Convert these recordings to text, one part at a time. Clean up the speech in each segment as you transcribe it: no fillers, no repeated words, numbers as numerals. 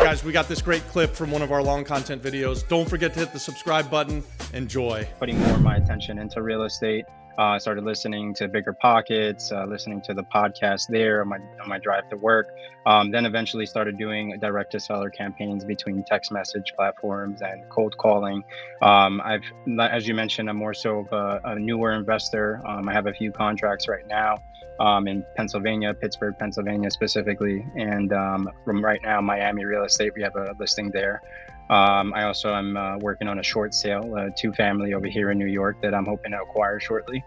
guys, we got this great clip from one of our long content videos. Don't forget to hit the subscribe button. Enjoy. Putting more of my attention into real estate. I started listening to Bigger Pockets, listening to the podcast there on my drive to work. Then eventually started doing direct to seller campaigns between text message platforms and cold calling. As you mentioned, I'm more so of a newer investor. I have a few contracts right now in Pennsylvania, Pittsburgh, Pennsylvania specifically. And from right now, Miami real estate, we have a listing there. I also am working on a short sale, 2-family over here in New York that I'm hoping to acquire shortly.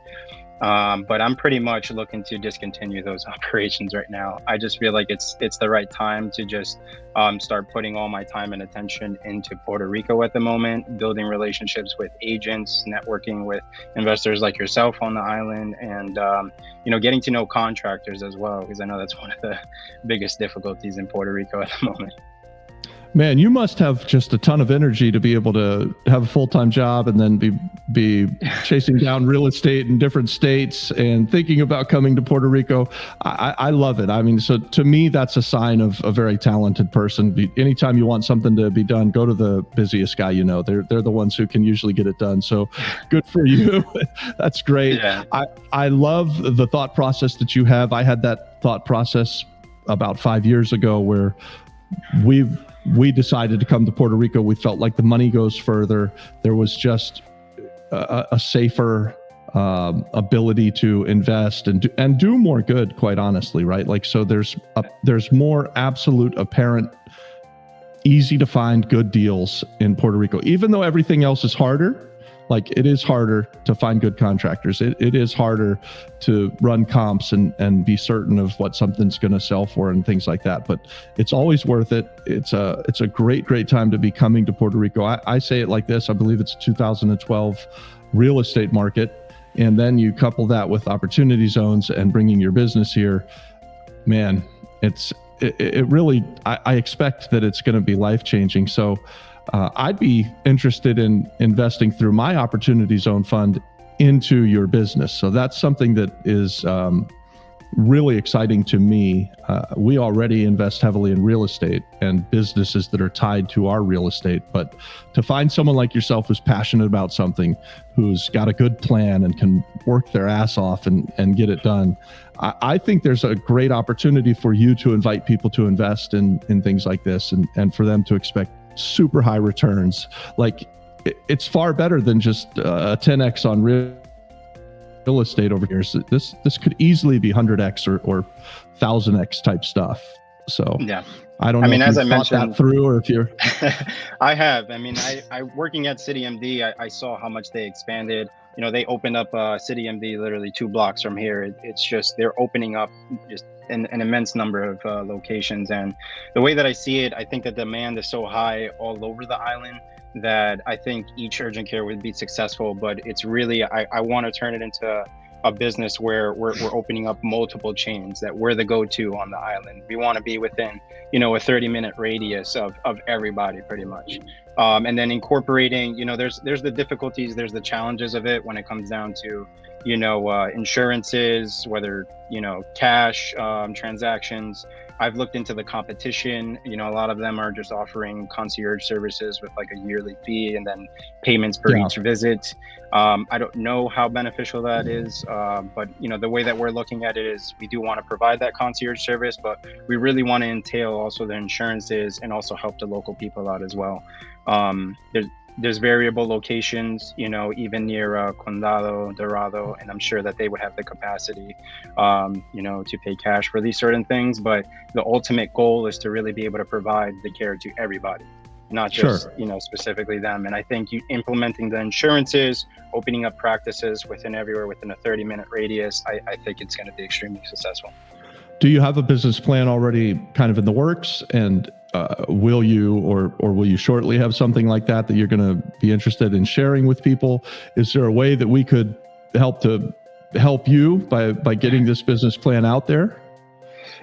But I'm pretty much looking to discontinue those operations right now. I just feel like it's the right time to just start putting all my time and attention into Puerto Rico at the moment, building relationships with agents, networking with investors like yourself on the island, and getting to know contractors as well, because I know that's one of the biggest difficulties in Puerto Rico at the moment. Man, you must have just a ton of energy to be able to have a full-time job and then be chasing down real estate in different states and thinking about coming to Puerto Rico. I love it. I mean, so to me, that's a sign of a very talented person. Anytime you want something to be done, go to the busiest guy you know. They're the ones who can usually get it done. So good for you. That's great. Yeah. I love the thought process that you have. I had that thought process about 5 years ago where we decided to come to Puerto Rico. We felt like the money goes further. There was just a safer ability to invest and do more good, quite honestly, right? Like, so there's more absolute, apparent, easy to find good deals in Puerto Rico, even though everything else is harder. Like, it is harder to find good contractors. It is harder to run comps and be certain of what something's going to sell for and things like that. But it's always worth it. It's a great time to be coming to Puerto Rico. I say it like this. I believe it's 2012 real estate market. And then you couple that with opportunity zones and bringing your business here. Man, it really, I expect that it's going to be life-changing. So I'd be interested in investing through my Opportunity Zone fund into your business. So that's something that is really exciting to me. We already invest heavily in real estate and businesses that are tied to our real estate. But to find someone like yourself who's passionate about something, who's got a good plan and can work their ass off and get it done, I think there's a great opportunity for you to invite people to invest in things like this and for them to expect super high returns. Like, it's far better than just a 10x on real estate over here. So this could easily be 100x or 1000x type stuff. So yeah, I don't know. I mean, as I mentioned, that through, or if you're I have. I mean, I working at City MD, I saw how much they expanded. You know, they opened up City MD literally 2 blocks from here. It's just, they're opening up just an immense number of locations. And the way that I see it, I think the demand is so high all over the island that I think each urgent care would be successful. But it's really, I want to turn it into a business where we're opening up multiple chains, that we're the go-to on the island. We want to be within, a 30-minute radius of everybody pretty much. And then incorporating, there's the difficulties, there's the challenges of it when it comes down to, insurances, whether, cash transactions. I've looked into the competition. A lot of them are just offering concierge services with like a yearly fee and then payments per each visit. I don't know how beneficial that is, but the way that we're looking at it is we do want to provide that concierge service, but we really want to entail also the insurances and also help the local people out as well. There's variable locations, even near Condado, Dorado, and I'm sure that they would have the capacity, to pay cash for these certain things. But the ultimate goal is to really be able to provide the care to everybody, not just, specifically them. And I think implementing the insurances, opening up practices within a 30-minute radius, I think it's going to be extremely successful. Do you have a business plan already kind of in the works? And will you or will you shortly have something like that you're going to be interested in sharing with people? Is there a way that we could help you by getting this business plan out there?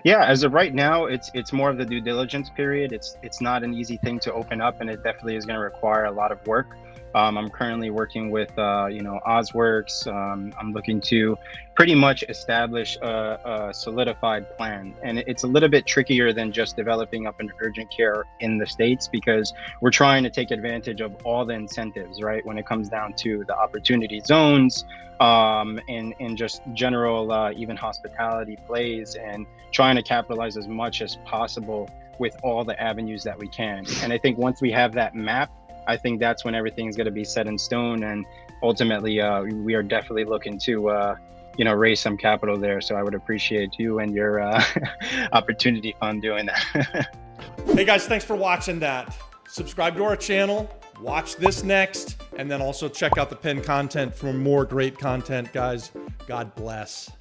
Yeah, as of right now, it's more of the due diligence period. It's not an easy thing to open up, and it definitely is going to require a lot of work. I'm currently working with, Ozworks. I'm looking to pretty much establish a solidified plan. And it's a little bit trickier than just developing up an urgent care in the States, because we're trying to take advantage of all the incentives, right? When it comes down to the opportunity zones, and just general, even hospitality plays, and trying to capitalize as much as possible with all the avenues that we can. And I think once we have that map, I think that's when everything's going to be set in stone. And ultimately, we are definitely looking to, raise some capital there. So I would appreciate you and your opportunity fund doing that. Hey guys, thanks for watching that. Subscribe to our channel, watch this next, and then also check out the pinned content for more great content, guys. God bless.